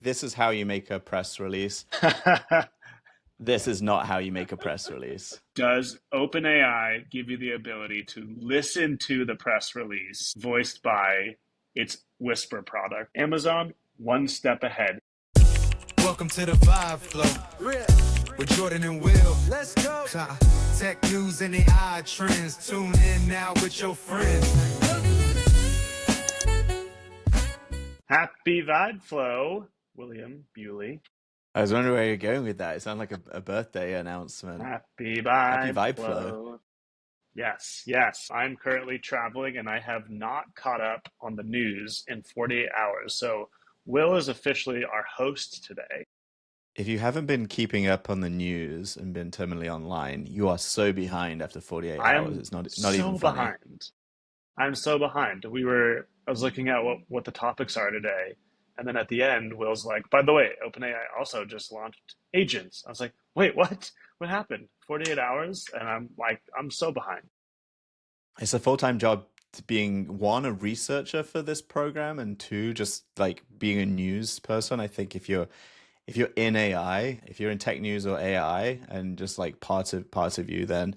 This is how you make a press release. This is not how you make a press release. Does OpenAI give you the ability to listen to the press release voiced by its Whisper product? Amazon, one step ahead. Welcome to the Vibe Flow with Jordan and Will. Let's go. Tech news and AI trends. Tune in now with your friends. Happy Vibe Flow, William Bewley. I was wondering where you're going with that. It sounded like a birthday announcement. Happy Happy Vibe, Vibe Flow. Flow. Yes, yes. I'm currently traveling and I have not caught up on the news in 48 hours. So Will is officially our host today. If you haven't been keeping up on the news and been terminally online, you are so behind after 48 hours. It's not even funny. Behind. I'm so behind. I was looking at what the topics are today. And then at the end, Will's like, by the way, OpenAI also just launched agents. I was like, wait, what? What happened? 48 hours? And I'm like, I'm so behind. It's a full-time job to being, one, a researcher for this program, and two, just like being a news person. I think if you're in AI, if you're in tech news or AI and just like part of you, then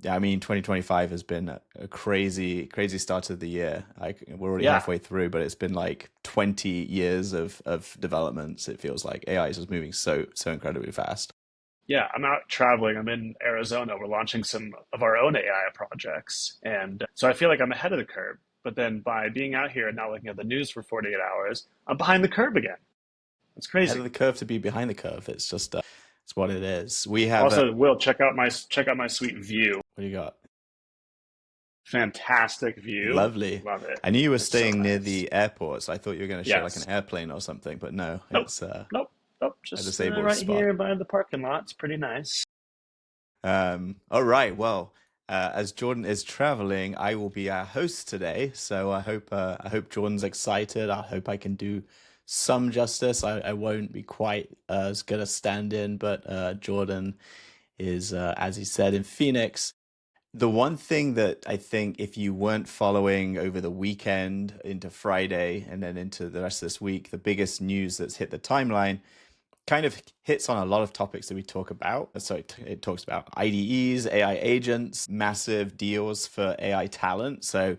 I mean, 2025 has been a crazy start of the year. Like we're already halfway through, but it's been like 20 years of developments. It feels like AI is just moving so incredibly fast. Yeah, I'm out traveling. I'm in Arizona. We're launching some of our own AI projects. And so I feel like I'm ahead of the curve. But then by being out here and not looking at the news for 48 hours, I'm behind the curve again. It's crazy. Ahead of the curve to be behind the curve. It's just it's what it is. We have also, Will, check out my sweet view. What do you got? Fantastic view. Lovely. Love it. I knew you were staying near the airport, so I thought you were going to show like an airplane or something, but no. Nope. It's Nope. Just right spot. Here by the parking lot. It's pretty nice. All right. Well, as Jordan is traveling, I will be our host today. So I hope Jordan's excited. I hope I can do some justice. I won't be quite as good a stand-in, but Jordan is, as he said, in Phoenix. The one thing that I think if you weren't following over the weekend into Friday and then into the rest of this week, the biggest news that's hit the timeline kind of hits on a lot of topics that we talk about. So it talks about IDEs, AI agents, massive deals for AI talent. So,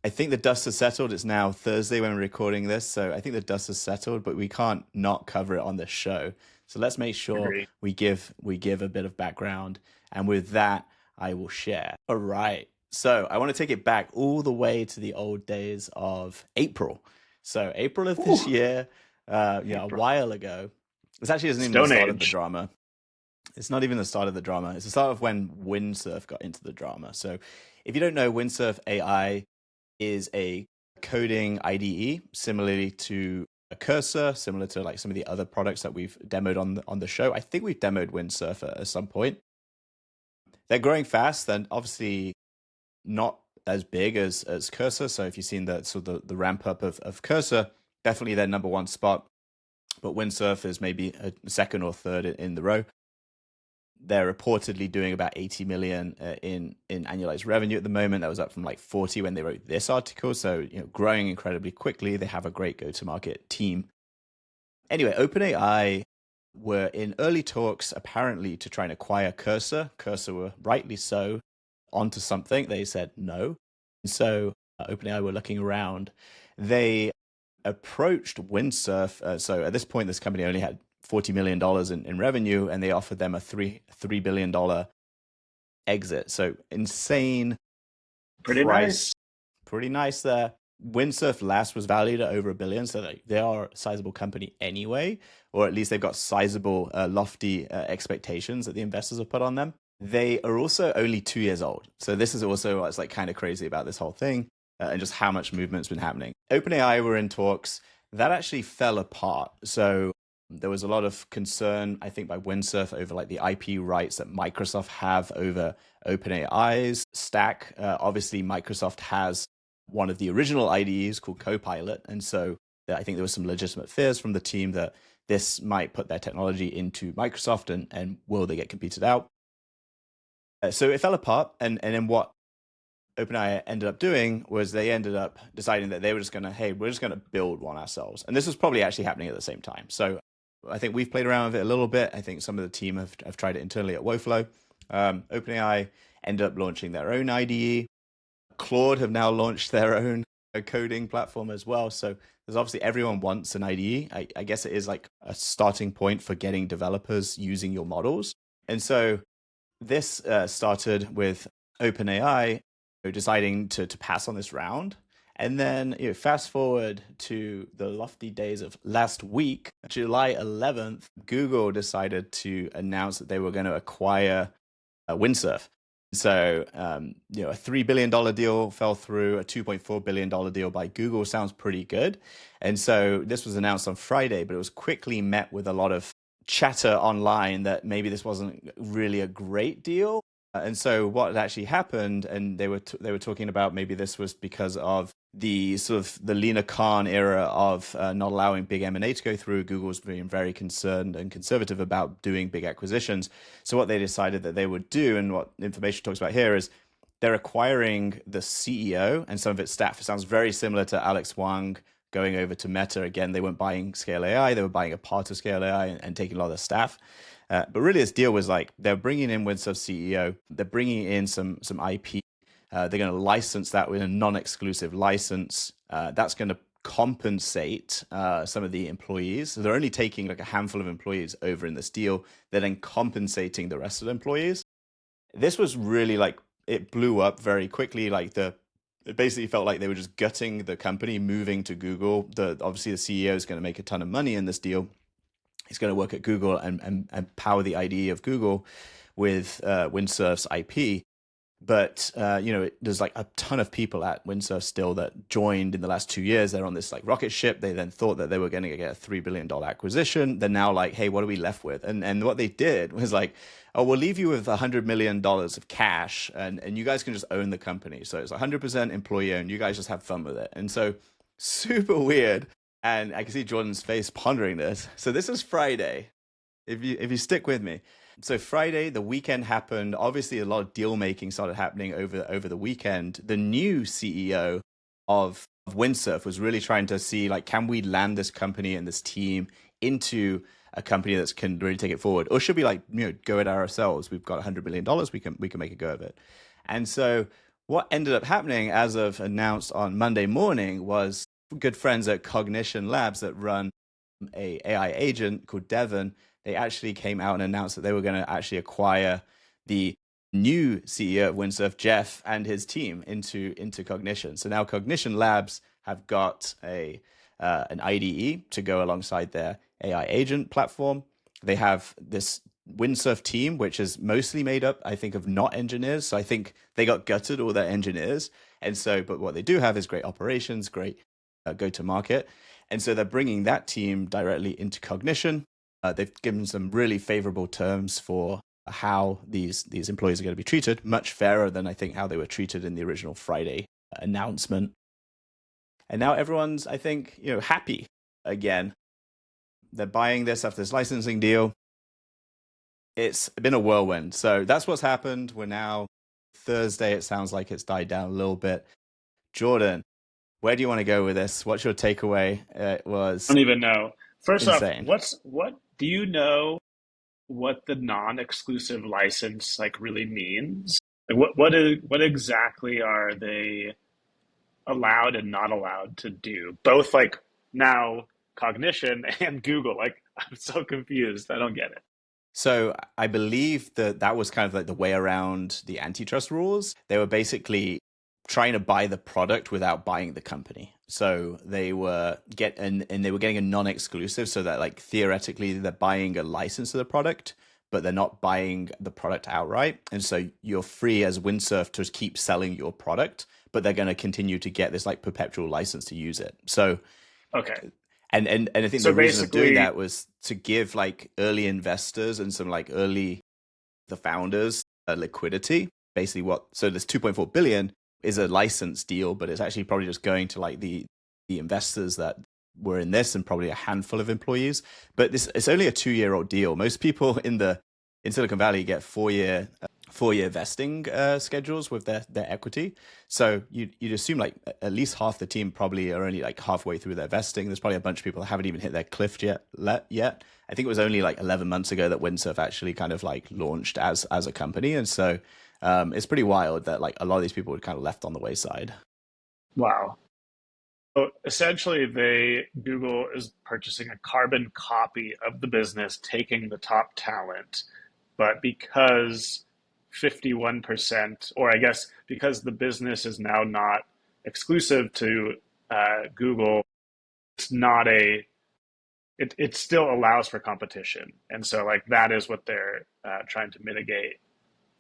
I think the dust has settled. It's now Thursday when we're recording this. So I think the dust has settled, but we can't not cover it on this show. So let's make sure we give a bit of background. And with that, I will share. All right. So I want to take it back all the way to the old days of April. So April of this year, a while ago. This actually isn't even the start of the drama. It's not even the start of the drama. It's the start of when Windsurf got into the drama. So if you don't know, Windsurf AI is a coding IDE, similarly to a Cursor, similar to like some of the other products that we've demoed on the show. I think we've demoed Windsurf at some point. They're growing fast, and obviously not as big as Cursor. So if you've seen the ramp up of Cursor, definitely their number one spot. But Windsurf is maybe a second or third in the row. They're reportedly doing about 80 million in annualized revenue at the moment. That was up from like 40 when they wrote this article. So, growing incredibly quickly. They have a great go-to-market team. Anyway, OpenAI were in early talks apparently to try and acquire Cursor. Cursor were rightly so onto something. They said no. So OpenAI were looking around. They approached Windsurf. So at this point, this company only had $40 million in revenue, and they offered them a $3 billion exit. So insane Pretty price. Nice. Pretty nice there. Windsurf last was valued at over $1 billion, so they are a sizable company anyway, or at least they've got sizable, lofty expectations that the investors have put on them. They are also only 2 years old. So this is also what's like kind of crazy about this whole thing and just how much movement's been happening. OpenAI were in talks. That actually fell apart. So there was a lot of concern, I think, by Windsurf over like the IP rights that Microsoft have over OpenAI's stack. Obviously, Microsoft has one of the original IDEs called Copilot. And so I think there was some legitimate fears from the team that this might put their technology into Microsoft and will they get competed out? So it fell apart. And then what OpenAI ended up doing was they ended up deciding that they were just going to, hey, we're just going to build one ourselves. And this was probably actually happening at the same time. So I think we've played around with it a little bit. I think some of the team have tried it internally at Woflow. OpenAI ended up launching their own IDE. Claude have now launched their own coding platform as well. So there's obviously everyone wants an IDE. I guess it is like a starting point for getting developers using your models. And so this started with OpenAI deciding to pass on this round. And then fast forward to the lofty days of last week, July 11th, Google decided to announce that they were going to acquire Windsurf. So, a $3 billion deal fell through. A $2.4 billion deal by Google sounds pretty good. And so this was announced on Friday, but it was quickly met with a lot of chatter online that maybe this wasn't really a great deal. And so what actually happened, and they were talking about maybe this was because of the sort of the Lena Khan era of not allowing big M&A to go through. Google's being very concerned and conservative about doing big acquisitions. So what they decided that they would do, and what information talks about here, is they're acquiring the CEO and some of its staff. It sounds very similar to Alex Wang going over to Meta. Again, they weren't buying Scale AI, they were buying a part of Scale AI and taking a lot of the staff. But really, this deal was like they're bringing in Windsurf CEO, they're bringing in some IP. They're going to license that with a non-exclusive license. That's going to compensate some of the employees. So they're only taking like a handful of employees over in this deal. They're then compensating the rest of the employees. This was really like, it blew up very quickly. Like it basically felt like they were just gutting the company, moving to Google. Obviously, the CEO is going to make a ton of money in this deal. He's going to work at Google and power the IDE of Google with Windsurf's IP. But, there's like a ton of people at Windsurf still that joined in the last 2 years. They're on this like rocket ship. They then thought that they were going to get a $3 billion acquisition. They're now like, hey, what are we left with? And what they did was like, oh, we'll leave you with $100 million of cash and you guys can just own the company. So it's 100% employee owned. You guys just have fun with it. And so super weird. And I can see Jordan's face pondering this. So this is Friday. If you stick with me. So Friday, the weekend happened. Obviously, a lot of deal making started happening over the weekend. The new CEO of Windsurf was really trying to see, like, can we land this company and this team into a company that can really take it forward, or should we go it ourselves? We've got $100 million. We can make a go of it. And so what ended up happening, as of announced on Monday morning, was good friends at Cognition Labs that run a AI agent called Devin. They actually came out and announced that they were going to actually acquire the new CEO of Windsurf, Jeff, and his team into Cognition. So now Cognition Labs have got an IDE to go alongside their AI agent platform. They have this Windsurf team, which is mostly made up, I think, of not engineers. So I think they got gutted, all their engineers. And so, but what they do have is great operations, great go-to-market. And so they're bringing that team directly into Cognition. They've given some really favorable terms for how these employees are going to be treated, much fairer than I think how they were treated in the original Friday announcement. And now everyone's, I think, happy again. They're buying this after this licensing deal. It's been a whirlwind. So that's what's happened. We're now Thursday. It sounds like it's died down a little bit. Jordan, where do you want to go with this? What's your takeaway? It was I don't even know. First insane. off, what do you know what the non-exclusive license really means? Like what exactly are they allowed and not allowed to do? Both now Cognition and Google. I'm so confused. I don't get it. So I believe that was kind of like the way around the antitrust rules. They were basically trying to buy the product without buying the company. So they were getting a non-exclusive, so that theoretically they're buying a license of the product, but they're not buying the product outright. And so you're free as Windsurf to keep selling your product, but they're going to continue to get this perpetual license to use it. So okay. And I think the reason of doing that was to give early investors and some the founders liquidity. Basically so this 2.4 billion is a license deal, but it's actually probably just going to the investors that were in this and probably a handful of employees. But it's only a 2-year-old deal. Most people in Silicon Valley get 4-year 4-year vesting schedules with their equity. So you'd assume like at least half the team probably are only like halfway through their vesting. There's probably a bunch of people that haven't even hit their cliff yet. I think it was only like 11 months ago that Windsurf actually kind of like launched as a company. And so it's pretty wild that like a lot of these people were kind of left on the wayside. Wow. So essentially, Google is purchasing a carbon copy of the business, taking the top talent, but because 51%, or I guess because the business is now not exclusive to Google, it's not it still allows for competition. And so like that is what they're trying to mitigate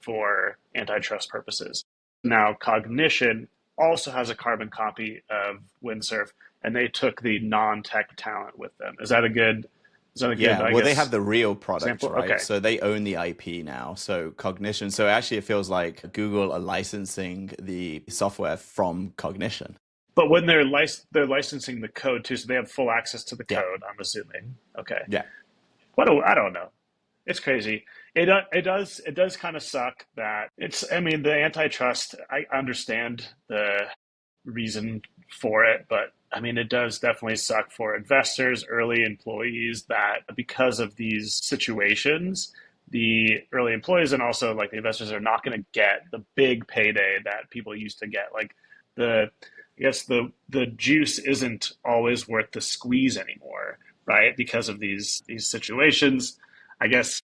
for antitrust purposes. Now, Cognition also has a carbon copy of Windsurf, and they took the non-tech talent with them. Is that a good? Yeah, well, they have the real product, example? right? Okay. So they own the IP now. So Cognition. So actually, it feels like Google are licensing the software from Cognition. But when they're licensing the code too, so they have full access to the code. I'm assuming. Okay. Yeah. I don't know. It's crazy. It does kind of suck that it's. I mean, the antitrust. I understand the reason for it, but I mean, it does definitely suck for investors, early employees, that because of these situations, the early employees and also like the investors are not going to get the big payday that people used to get. Like I guess the juice isn't always worth the squeeze anymore, right? Because of these situations. I guess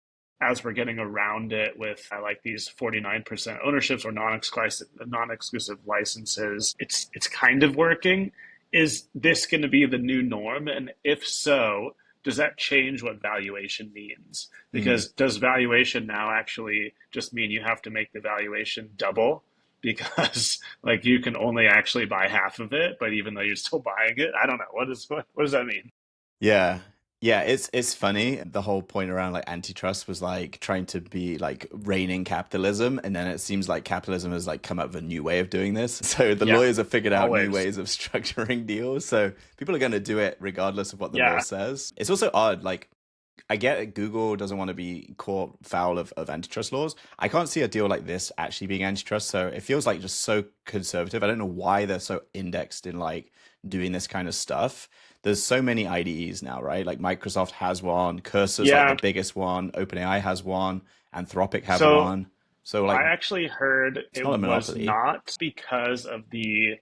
as we're getting around it with like these 49% ownerships or non-exclusive licenses, it's kind of working. Is this going to be the new norm? And if so, does that change what valuation means? Because does valuation now actually just mean you have to make the valuation double? Because like you can only actually buy half of it, but even though you're still buying it, I don't know. What does that mean? Yeah. Yeah, it's funny. The whole point around like antitrust was like trying to be like reining capitalism, and then it seems like capitalism has like come up with a new way of doing this. So the lawyers have figured out new ways of structuring deals. So people are going to do it regardless of what the law says. It's also odd, like I get it, Google doesn't want to be caught foul of antitrust laws. I can't see a deal like this actually being antitrust. So it feels like just so conservative. I don't know why they're so indexed in like doing this kind of stuff. There's so many IDEs now, right? Like Microsoft has one, Cursor's like the biggest one, OpenAI has one, Anthropic have one. So like I actually heard it was not because of the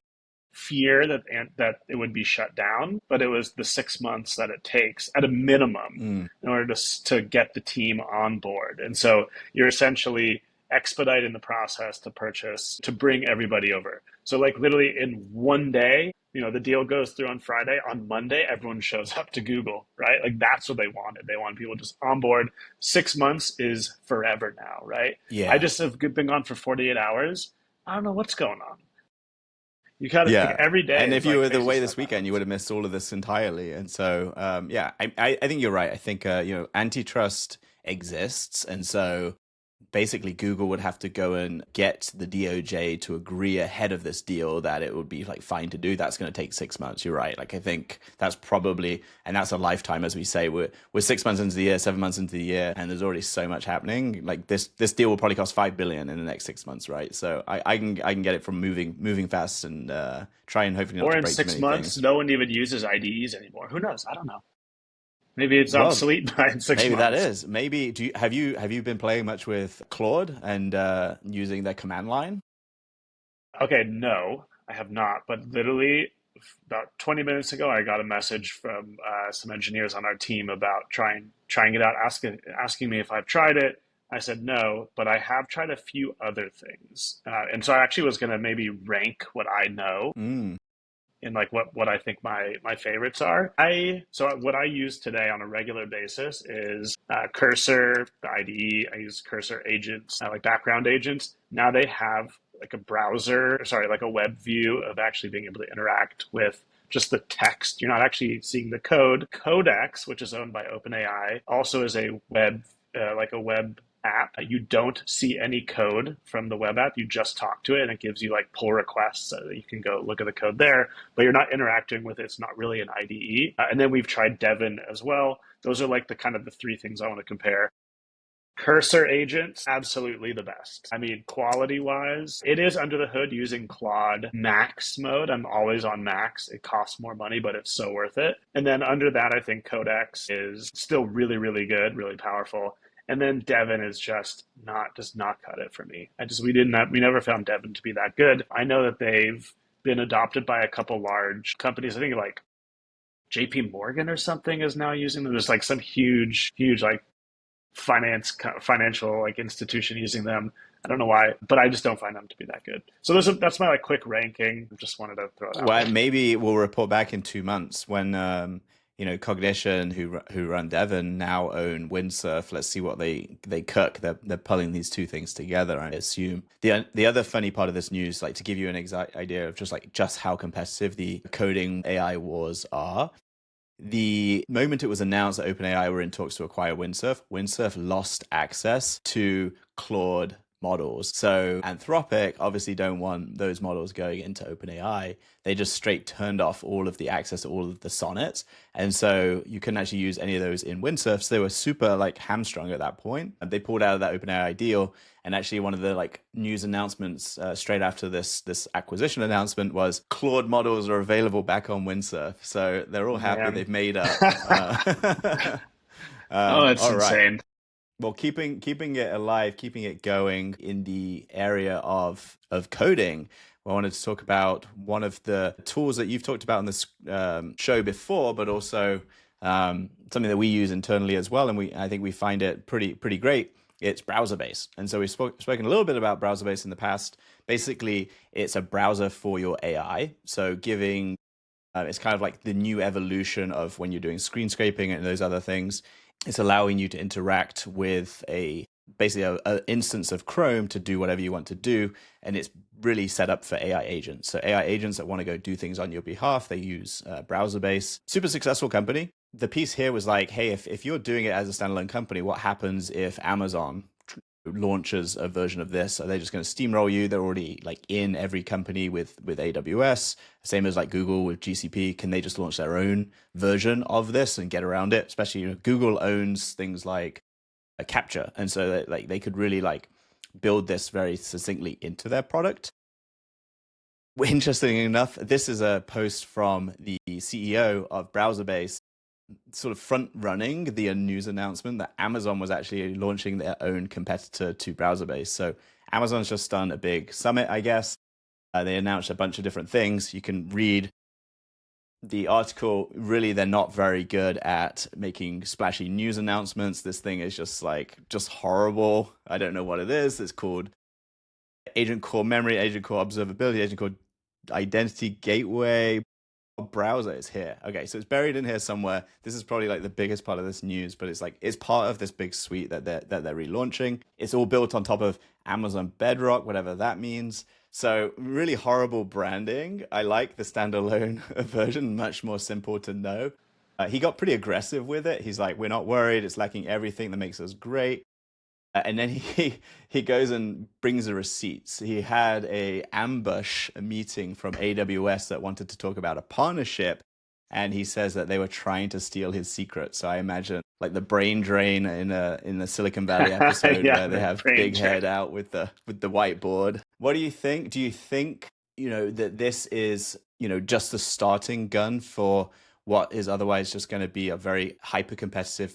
fear that it would be shut down, but it was the 6 months that it takes at a minimum in order to get the team on board. And so you're essentially expediting the process to bring everybody over. So like literally in one day, the deal goes through on Friday. On Monday, everyone shows up to Google, right? Like that's what they wanted. They want people just on board. 6 months is forever now, right? Yeah. I just have been gone for 48 hours. I don't know what's going on. You gotta think every day. And if you were away this weekend, you would have missed all of this entirely. And so, I think you're right. I think, antitrust exists. And so basically Google would have to go and get the DOJ to agree ahead of this deal that it would be like fine to do. That's going to take 6 months. You're right. Like I think that's probably, and that's a lifetime, as we say. We're 6 months into the year, 7 months into the year, and there's already so much happening. Like this deal will probably cost $5 billion in the next 6 months, right? So I can get it from moving fast and try and hopefully not to break too many things. Or in 6 months, no one even uses IDEs anymore. Who knows? I don't know. Maybe it's obsolete by 6 months. Maybe that is. Maybe have you been playing much with Claude and using their command line? Okay, no, I have not. But literally about 20 minutes ago, I got a message from some engineers on our team about trying it out, asking me if I've tried it. I said no, but I have tried a few other things. And so I actually was going to maybe rank what I know. In like what I think my favorites are. So what I use today on a regular basis is Cursor, the IDE. I use Cursor agents, like background agents. Now they have like a web view of actually being able to interact with just the text. You're not actually seeing the code. Codex, which is owned by OpenAI, also is a web app. You don't see any code from the web app. You just talk to it and it gives you like pull requests so that you can go look at the code there, but you're not interacting with it. It's not really an IDE. And then we've tried Devin as well. Those are like the kind of the three things I want to compare. Cursor agents, absolutely the best. I mean, quality wise, it is under the hood using Claude Max mode. I'm always on Max. It costs more money, but it's so worth it. And then under that, I think Codex is still really, really good, really powerful. And then Devin is does not cut it for me. We never found Devin to be that good. I know that they've been adopted by a couple large companies. I think like JP Morgan or something is now using them. There's like some huge like financial like institution using them. I don't know why, but I just don't find them to be that good. So that's my like quick ranking. Just wanted to throw it out Well, there. maybe we'll report back in 2 months when Cognition, who run Devon, now own Windsurf. Let's see what they cook. They're pulling these two things together, I assume. The other funny part of this news, like to give you an exact idea of just how competitive the coding AI wars are. The moment it was announced that OpenAI were in talks to acquire Windsurf lost access to Claude models. So Anthropic obviously don't want those models going into OpenAI. They just straight turned off all of the access to all of the sonnets. And so you couldn't actually use any of those in Windsurf. So they were super like hamstrung at that point. And they pulled out of that OpenAI deal. And actually one of the like news announcements straight after this acquisition announcement was Claude models are available back on Windsurf. So they're all happy they've made up. Oh, that's all right. insane. Well, keeping it alive, keeping it going in the area of coding, I wanted to talk about one of the tools that you've talked about on this show before, but also something that we use internally as well, and I think we find it pretty great. It's Browserbase, and so we've spoken a little bit about Browserbase in the past. Basically, it's a browser for your AI, so giving it's kind of like the new evolution of when you're doing screen scraping and those other things. It's allowing you to interact with basically an instance of Chrome to do whatever you want to do. And it's really set up for AI agents. So AI agents that want to go do things on your behalf, they use Browserbase. Super successful company. The piece here was like, hey, if you're doing it as a standalone company, what happens if Amazon launches a version of this? Are they just going to steamroll you? They're already like in every company with AWS, same as like Google with GCP. Can they just launch their own version of this and get around it? Especially Google owns things like a capture, and so that, like they could really like build this very succinctly into their product. Interestingly enough, this is a post from the CEO of Browserbase, sort of front running the news announcement that Amazon was actually launching their own competitor to Browserbase. So Amazon's just done a big summit, I guess. They announced a bunch of different things. You can read the article. Really, they're not very good at making splashy news announcements. This thing is just horrible. I don't know what it is. It's called Agent Core Memory, Agent Core Observability, Agent Core Identity Gateway. Browser is here. Okay, so it's buried in here somewhere. This is probably like the biggest part of this news, but it's part of this big suite that they're relaunching. It's all built on top of Amazon Bedrock, whatever that means. So really horrible branding. I like the standalone version, much more simple to know. He got pretty aggressive with it. He's like, we're not worried. It's lacking everything that makes us great. And then he goes and brings the receipts. He had a ambush meeting from AWS that wanted to talk about a partnership, and he says that they were trying to steal his secret. So I imagine like the brain drain in the Silicon Valley episode Yeah, where they have Big Head out with the whiteboard. What do you think? Do you think that this is just the starting gun for what is otherwise just going to be a very hyper competitive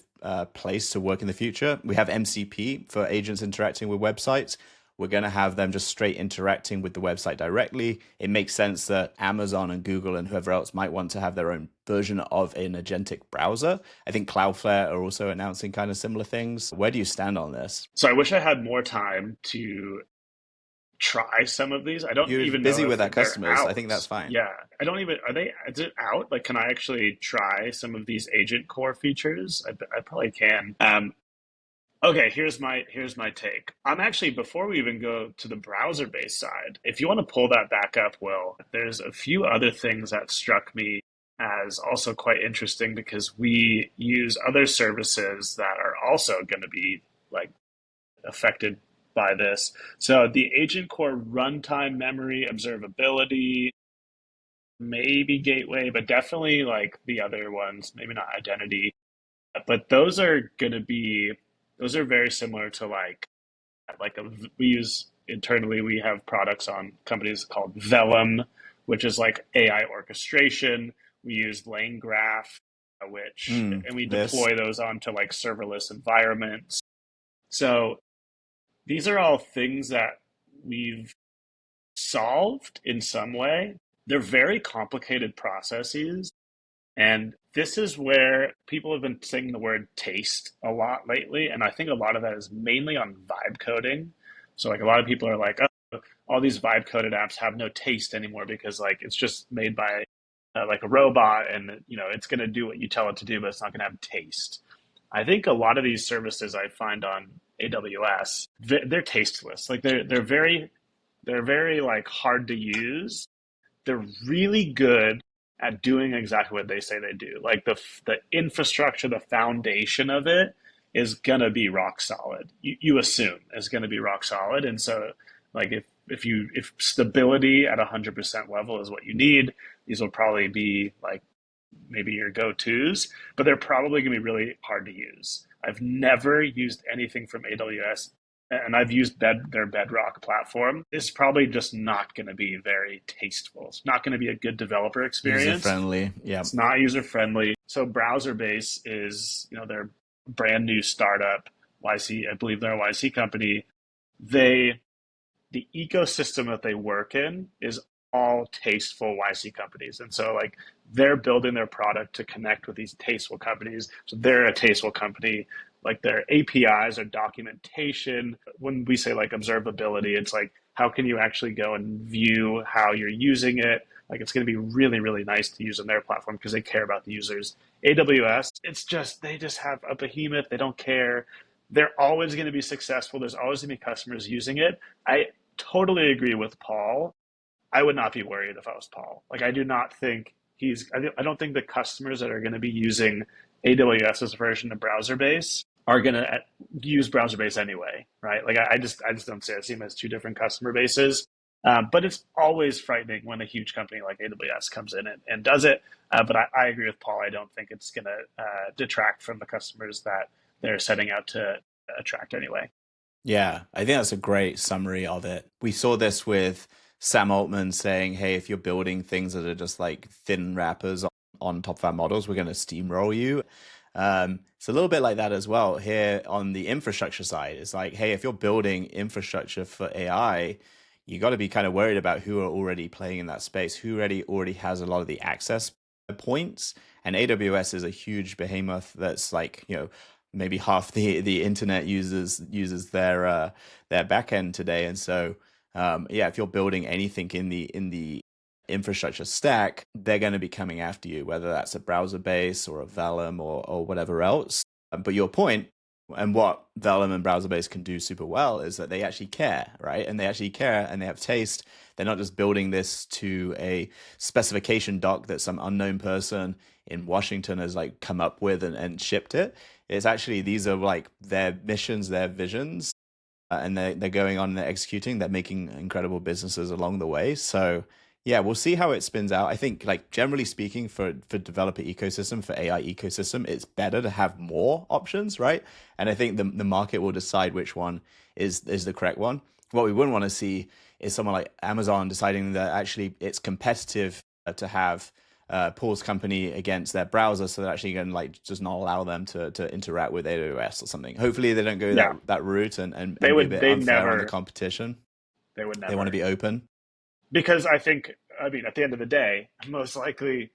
place to work in the future? We have MCP for agents interacting with websites. We're going to have them just straight interacting with the website directly. It makes sense that Amazon and Google and whoever else might want to have their own version of an agentic browser. I think Cloudflare are also announcing kind of similar things. Where do you stand on this? So I wish I had more time to try some of these. I don't You're even busy know with if our they're customers. out. I think that's fine. Yeah, I don't even, is it out? Like, can I actually try some of these agent core features? I probably can. Okay, here's my take. I'm actually, before we even go to the browser-based side, if you want to pull that back up, Will, there's a few other things that struck me as also quite interesting because we use other services that are also going to be like affected by this. So the agent core runtime memory observability, maybe gateway, but definitely like the other ones, maybe not identity. But those are going to be Those are very similar to we use internally, we have products on companies called Vellum, which is like AI orchestration. We use Lane Graph, and we This. deploy those onto like serverless environments. So these are all things that we've solved in some way. They're very complicated processes. And this is where people have been saying the word taste a lot lately. And I think a lot of that is mainly on vibe coding. So like a lot of people are like, oh, all these vibe coded apps have no taste anymore because like it's just made by like a robot and it's going to do what you tell it to do, but it's not going to have taste. I think a lot of these services I find on AWS, they're tasteless. Like they're very like hard to use. They're really good at doing exactly what they say they do. Like the infrastructure, the foundation of it is gonna be rock solid. You assume is gonna be rock solid, and so like if stability at 100% level is what you need, these will probably be like maybe your go-tos, but they're probably going to be really hard to use. I've never used anything from AWS, and I've used their Bedrock platform. It's probably just not going to be very tasteful. It's not going to be a good developer User experience. friendly. Yeah. It's not user friendly. So Browserbase is, their brand new startup, YC, I believe they're a YC company. The ecosystem that they work in is all tasteful YC companies. And so like they're building their product to connect with these tasteful companies. So they're a tasteful company. Like their APIs or documentation. When we say like observability, it's like how can you actually go and view how you're using it? Like it's going to be really, really nice to use on their platform because they care about the users. AWS, they just have a behemoth. They don't care. They're always going to be successful. There's always going to be customers using it. I totally agree with Paul. I would not be worried if I was Paul. Like I do not think I don't think the customers that are going to be using AWS's version of Browserbase are going to use Browserbase anyway, right? Like I just don't see it. I see them as two different customer bases. But it's always frightening when a huge company like AWS comes in and does it. But I agree with Paul. I don't think it's going to detract from the customers that they're setting out to attract anyway. Yeah, I think that's a great summary of it. We saw this with Sam Altman saying, hey, if you're building things that are just like thin wrappers on top of our models, we're going to steamroll you. It's a little bit like that as well here on the infrastructure side. It's like, hey, if you're building infrastructure for AI, you got to be kind of worried about who are already playing in that space, who already has a lot of the access points. And AWS is a huge behemoth that's like, maybe half the internet uses their backend today. And so if you're building anything in the infrastructure stack, they're going to be coming after you, whether that's a Browserbase or a Vellum or whatever else. But your point, and what Vellum and Browserbase can do super well, is that they actually care, right? And they actually care and they have taste. They're not just building this to a specification doc that some unknown person in Washington has like come up with and shipped it. It's actually, these are like their missions, their visions, and they're going on and they're executing. They're making incredible businesses along the way. So yeah, we'll see how it spins out. I think, like, generally speaking, for developer ecosystem, for AI ecosystem, it's better to have more options, right? And I think the market will decide which one is the correct one. What we wouldn't want to see is someone like Amazon deciding that actually it's competitive to have Paul's company against their browser, so they're actually going to like just not allow them to interact with AWS or something. Hopefully they don't go that route and be a bit unfair on the competition. They would never. They want to be open. Because at the end of the day, most likely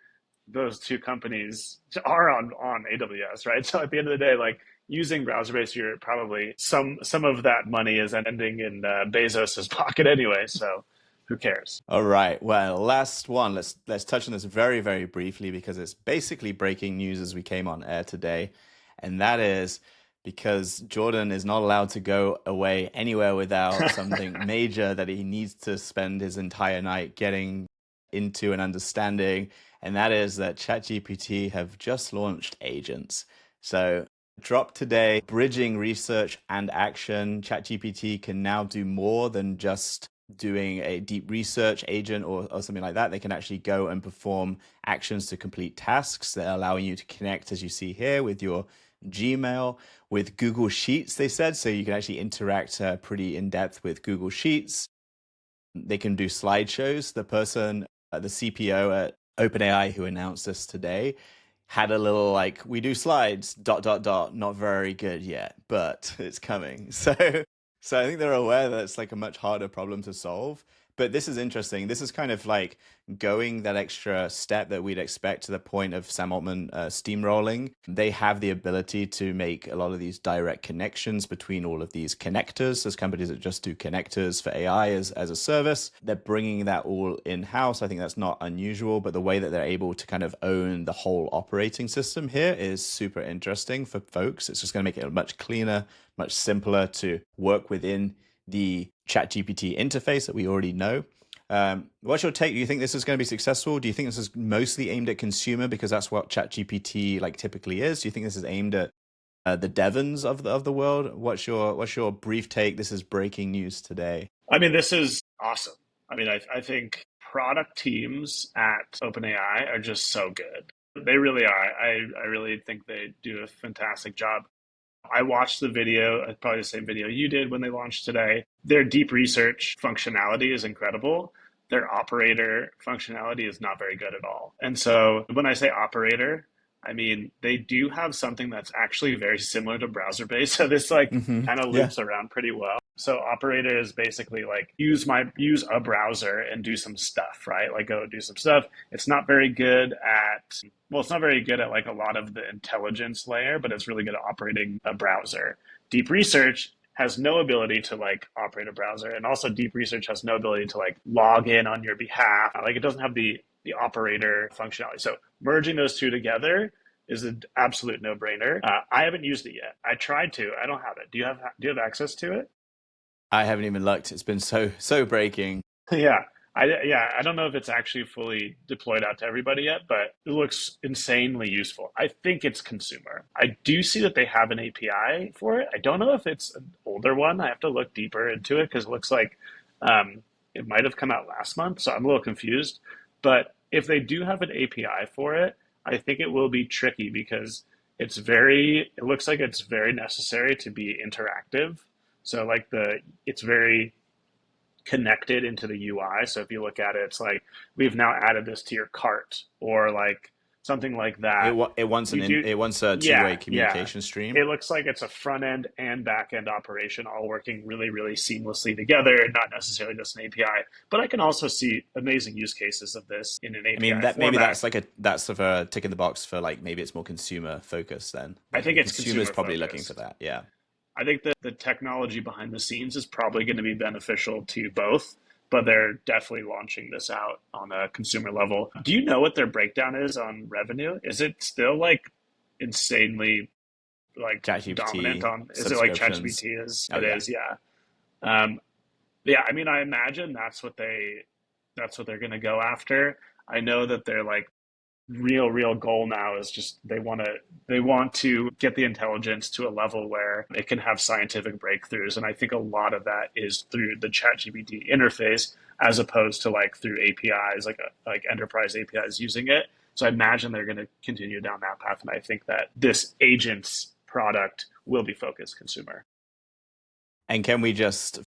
those two companies are on AWS, right? So at the end of the day, like using Browserbase, you're probably some of that money is ending in Bezos's pocket anyway. So who cares? All right. Well, last one. Let's touch on this very, very briefly because it's basically breaking news as we came on air today, and that is because Jordan is not allowed to go away anywhere without something major that he needs to spend his entire night getting into and understanding, and that is that ChatGPT have just launched agents. So drop today, bridging research and action. ChatGPT can now do more than just doing a deep research agent or something like that. They can actually go and perform actions to complete tasks that are allowing you to connect, as you see here, with your Gmail, with Google Sheets, they said. So you can actually interact pretty in depth with Google Sheets. They can do slideshows. The person, the CPO at OpenAI who announced this today, had a little like, we do slides, ... not very good yet, but it's coming. So I think they're aware that it's like a much harder problem to solve. But this is interesting. This is kind of like going that extra step that we'd expect to the point of Sam Altman steamrolling. They have the ability to make a lot of these direct connections between all of these connectors. There's companies that just do connectors for AI as a service. They're bringing that all in-house. I think that's not unusual, but the way that they're able to kind of own the whole operating system here is super interesting for folks. It's just going to make it much cleaner, much simpler to work within the ChatGPT interface that we already know. What's your take? Do you think this is going to be successful? Do you think this is mostly aimed at consumer because that's what ChatGPT like typically is? Do you think this is aimed at the Devins of the world? What's your brief take? This is breaking news today. I mean, this is awesome. I mean, I think product teams at OpenAI are just so good. They really are. I really think they do a fantastic job. I watched the video, probably the same video you did when they launched today. Their deep research functionality is incredible. Their operator functionality is not very good at all. And so when I say operator, I mean, they do have something that's actually very similar to Browserbase. So this like kind of loops around pretty well. So operator is basically like use a browser and do some stuff, right? Like go do some stuff. It's not very good at like a lot of the intelligence layer, but it's really good at operating a browser. Deep research has no ability to like operate a browser, and also deep research has no ability to like log in on your behalf. Like it doesn't have the operator functionality. So merging those two together is an absolute no-brainer. I haven't used it yet. I tried to. I don't have it. Do you have access to it? I haven't even looked. It's been so breaking. Yeah. I don't know if it's actually fully deployed out to everybody yet, but it looks insanely useful. I think it's consumer. I do see that they have an API for it. I don't know if it's an older one. I have to look deeper into it because it looks like it might have come out last month. So I'm a little confused. But if they do have an API for it, I think it will be tricky because it looks like it's very necessary to be interactive. So like it's very connected into the UI. So if you look at it, it's like we've now added this to your cart or like something like that. It wants a two-way communication stream. It looks like it's a front end and back end operation all working really, really seamlessly together, not necessarily just an API. But I can also see amazing use cases of this in an API. I mean, maybe that's sort of a tick in the box for like maybe it's more consumer focused then. I think it's consumers probably looking for that. Yeah. I think that the technology behind the scenes is probably going to be beneficial to both, but they're definitely launching this out on a consumer level. Do you know what their breakdown is on revenue? Is it still like insanely like dominant on? Is it like ChatGPT is? It is, yeah. Yeah, I mean, I imagine that's what they're going to go after. I know that they're like real goal now is just they want to get the intelligence to a level where it can have scientific breakthroughs, and I think a lot of that is through the ChatGPT interface as opposed to like through APIs, like enterprise APIs using it. So I imagine they're going to continue down that path, and I think that this agents product will be focused consumer. And can we just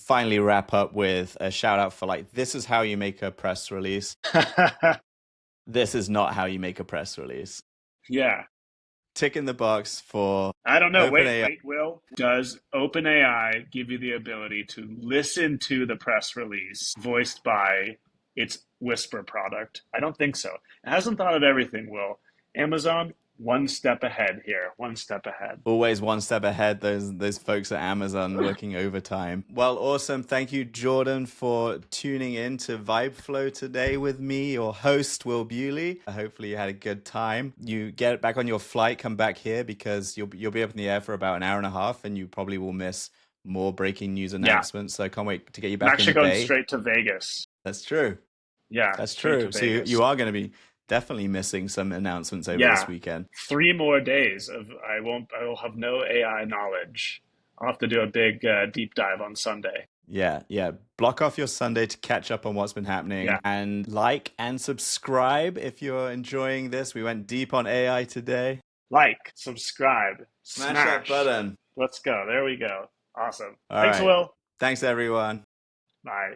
finally wrap up with a shout out for like, this is how you make a press release. This is not how you make a press release. Yeah. Tick in the box for I don't know. Wait, Will. Does OpenAI give you the ability to listen to the press release voiced by its Whisper product? I don't think so. It hasn't thought of everything, Will. Amazon, one step ahead here. One step ahead. Always one step ahead. Those folks at Amazon working overtime. Well, awesome. Thank you, Jordan, for tuning in to Vibe Flow today with me, your host, Will Bewley. Hopefully you had a good time. You get back on your flight, come back here because you'll be up in the air for about an hour and a half, and you probably will miss more breaking news announcements. So I can't wait to get you back. I'm actually going straight to Vegas. That's true. Yeah, that's true. So you are going to be definitely missing some announcements over this weekend. 3 more days of I will have no AI knowledge. I'll have to do a big deep dive on Sunday. Yeah. Block off your Sunday to catch up on what's been happening and like and subscribe if you're enjoying this. We went deep on AI today. Like, subscribe, Smash that button. Let's go. There we go. Awesome. All Thanks, right. Will. Thanks, everyone. Bye.